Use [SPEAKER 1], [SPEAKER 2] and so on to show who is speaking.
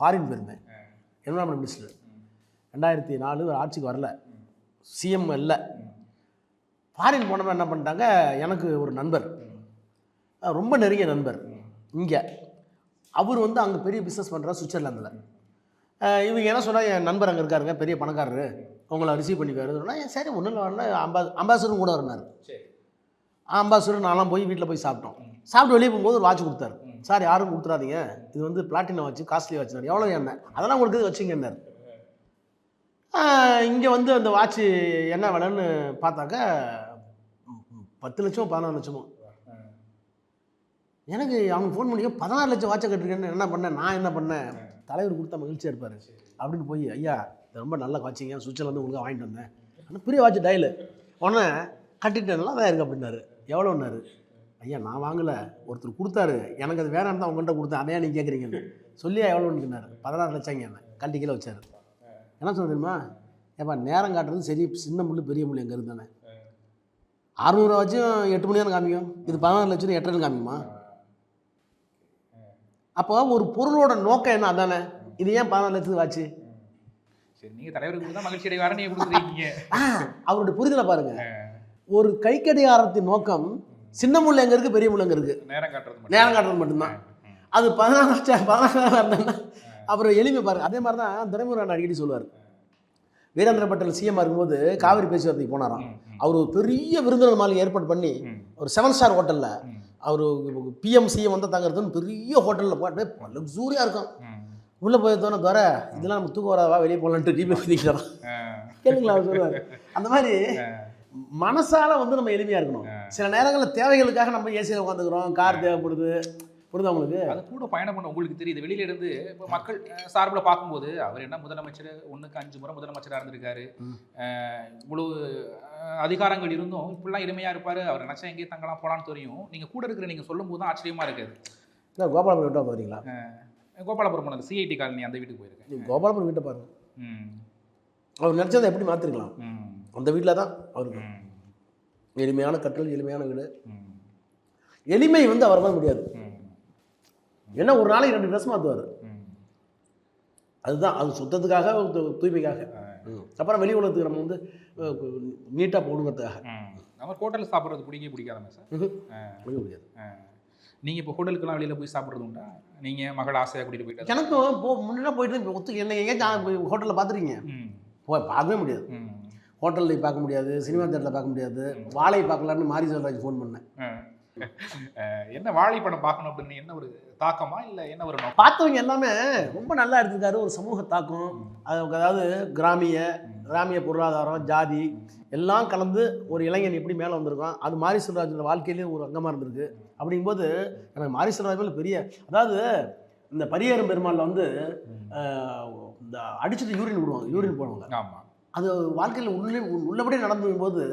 [SPEAKER 1] Foreign போயிருந்தேன் environment minister. 2004 ஆட்சிக்கு வரல, சிஎம் இல்லை. ஃபாரின் போனவன் என்ன பண்ணிட்டாங்க, எனக்கு ஒரு நண்பர், ரொம்ப நெருங்கிய நண்பர் இங்கே, அவர் வந்து அங்கே பெரிய பிஸ்னஸ் பண்ணுறார் சுவிட்சர்லாந்தில். இவங்க என்ன சொன்னால், என் நண்பர் அங்கே இருக்காருங்க, பெரிய பணக்காரரு, உங்களை ரிசீவ் பண்ணிக்காருன்னா, சரி ஒன்றும் இல்லை வரல. அம்பாசிடரும் கூட வரனார். அம்பாசிடர் நான்லாம் போய் வீட்டில் போய் சாப்பிட்டோம். சாப்பிட்டு வெளியே போகும்போது ஒரு வாட்ச் கொடுத்தாரு. சார் யாரும் கொடுத்துறாதீங்க, இது வந்து பிளாட்டினம் வாட்ச், காஸ்ட்லி வாட்ச். எவ்வளோ என்ன, அதெல்லாம் உங்களுக்கு வச்சுங்க என்ன. இங்கே வந்து அந்த வாட்ச்சு என்ன விலைன்னு பார்த்தாக்கா 10 லட்சமோ 14 லட்சமோ. எனக்கு அவங்க ஃபோன் பண்ணி 16 லட்சம் வாட்சை கட்டிருக்கேன்னு என்ன பண்ணேன், நான் என்ன பண்ணேன், தலைவர் கொடுத்தா மகிழ்ச்சியாக இருப்பார் அப்படின்னு போய், ஐயா இது ரொம்ப நல்ல வாட்சிங்க, சுவிட்சர்லாந்து உங்களுக்கு வாங்கிட்டு வந்தேன், ஆனால் பெரிய வாட்ச் டயலு உடனே கட்டிட்டு நல்லா தான் இருக்குது அப்படின்னாரு. எவ்வளோன்னாரு. ஐயா நான் வாங்கலை, ஒருத்தர் கொடுத்தாரு, எனக்கு அது வேணான்னு தான் உங்கள்கிட்ட கொடுத்தேன், அதையா நீங்கள் கேட்குறீங்கன்னு சொல்லியா எவ்வளோன்னு 16 லட்சங்க. என்ன கட்டி கீழே வச்சார். என்ன சொல்ல தெரியுமா, ஏப்பா நேரம் காட்டுறது சரி, சின்ன முள் பெரிய முள் எங்கே இருந்தானே, 600 வச்சும் 8 மணி நேரம் காமிக்கும், இது 16 லட்சம் 8 காமிக்குமா? அப்போ ஒரு பொருளோட நோக்கம் என்ன, அதானே. இது ஏன் 14 லட்சத்துக்கு வாட்சி?
[SPEAKER 2] சரி, நீங்கள் தலைவருக்கு தான் மகிழ்ச்சி அடைவார நீங்கள் கொடுத்துருக்கீங்க.
[SPEAKER 1] அவருடைய புரிதலை பாருங்க. ஒரு கைக்கடிகாரத்தின் நோக்கம் சின்ன முள் எங்கே இருக்குது, பெரிய முள் எங்கே இருக்குது, நேரம் காட்டுறது மட்டும்தான். அது 14 லட்சம் 16 இருந்தா அப்புறம் எளிமை பாருங்க. அதே மாதிரி தான் துரைமுருகன் அடிக்கடி சொல்லுவார். வீரேந்திர பட்டேல் சிஎம் இருக்கும்போது காவிரி பேச்சுவார்த்தைக்கு போனாராம். அவர் ஒரு பெரிய விருந்தினர் மாளிகை ஏற்பாடு பண்ணி ஒரு 7 ஸ்டார் ஹோட்டலில் அவர் பிஎம் சிஎம் வந்து தங்குறதுன்னு பெரிய ஹோட்டலில் போட்டு லக்ஸூரியாக இருக்கும். உள்ளே போய் தோண தவிர இதெல்லாம் நம்ம தூக்க வராதவா, வெளியே போகலான்ட்டு டிபி ஊற்றிக்கலாம் கேளுங்களா அவர் சொல்லுவார். அந்த மாதிரி மனசால வந்து நம்ம எளிமையாக இருக்கணும். சில நேரங்களில் தேவைகளுக்காக நம்ம ஏசியில் உட்காந்துக்கிறோம், கார் தேவைப்படுது, புரியுது உங்களுக்கு.
[SPEAKER 2] அது கூட பயணம் பண்ண உங்களுக்கு தெரியுது. வெளியில இருந்து இப்போ மக்கள் சார்பில் பார்க்கும்போது அவர் என்ன முதலமைச்சர் 1க்கு 5 முறை முதலமைச்சராக இருந்திருக்காரு, இவ்வளவு அதிகாரங்கள் இருந்தும் இப்படிலாம் எளிமையாக இருப்பார், அவர் நினச்சா எங்கேயும் தங்கலாம் போகலான்னு தெரியும். நீங்கள் கூட இருக்கிற நீங்கள் சொல்லும் போது தான் ஆச்சரியமாக இருக்காது.
[SPEAKER 1] இல்லை கோபாலபுரம் வீட்டை போகிறீங்களா?
[SPEAKER 2] கோபாலபுரம் போனது சிஐடி காலனி அந்த வீட்டுக்கு போயிருக்கேன்.
[SPEAKER 1] நீங்கள் கோபாலபுரம் வீட்டை பாருங்க, அவர் நினச்சதை எப்படி மாற்றிருக்கலாம். அந்த வீட்டில் தான் அவருக்கு எளிமையான கட்டல், எளிமையான வீடு. எளிமை வந்து அவர் தான் முடியாது. ஏன்னா ஒரு நாளைக்கு 2 ட்ரெஸ் மாற்றுவார். அதுதான் அது சுத்தத்துக்காக, தூய்மைக்காக, அப்புறம் வெளி உலகத்துக்கு நம்ம வந்து நீட்டாக போகணுங்கிறதுக்காக.
[SPEAKER 2] நம்ம ஹோட்டலில் சாப்பிட்றது பிடிக்காதாமே சார்?
[SPEAKER 1] பிடிக்காது.
[SPEAKER 2] நீங்கள் இப்போ ஹோட்டலுக்குலாம் வெளியில் போய் சாப்பிட்றது உண்டா? நீங்கள் மகள் ஆசையாக கூட்டிகிட்டு போயிட்டு?
[SPEAKER 1] எனக்கும் முன்னாடி போயிட்டு ஒத்து என்ன எங்கேயும் ஹோட்டலில் பார்த்துருக்கீங்க? பார்க்கவே முடியாது. ஹோட்டலில் பார்க்க முடியாது, சினிமா தேட்டரில் பார்க்க முடியாது. வாழை பார்க்கலான்னு மாரி செல்வராஜ் ஃபோன் பண்ணேன்.
[SPEAKER 2] என்ன வாழை படம் பார்க்கணும் அப்படின்னு என்ன ஒரு தாக்கமா இல்லை என்ன ஒரு
[SPEAKER 1] பார்த்தவங்க எல்லாமே ரொம்ப நல்லா எடுத்துருக்காரு. ஒரு சமூக தாக்கம், அதாவது கிராமிய பொருளாதாரம், ஜாதி எல்லாம் கலந்து ஒரு இளைஞன் எப்படி மேலே வந்திருக்கான், அது மாரி செல்வராஜோட வாழ்க்கையிலேயே ஒரு அங்கமாக இருந்திருக்கு. அப்படிங்கும்போது எனக்கு மாரி செல்வராஜ் மேலே பெரிய, அதாவது இந்த பரியேறும் பெருமாளில் வந்து இந்த அடிச்சுட்டு யூரின் போடுவாங்க.
[SPEAKER 2] ஆமாம்,
[SPEAKER 1] அது வாழ்க்கையில் உள்ளபடியே நடந்து போது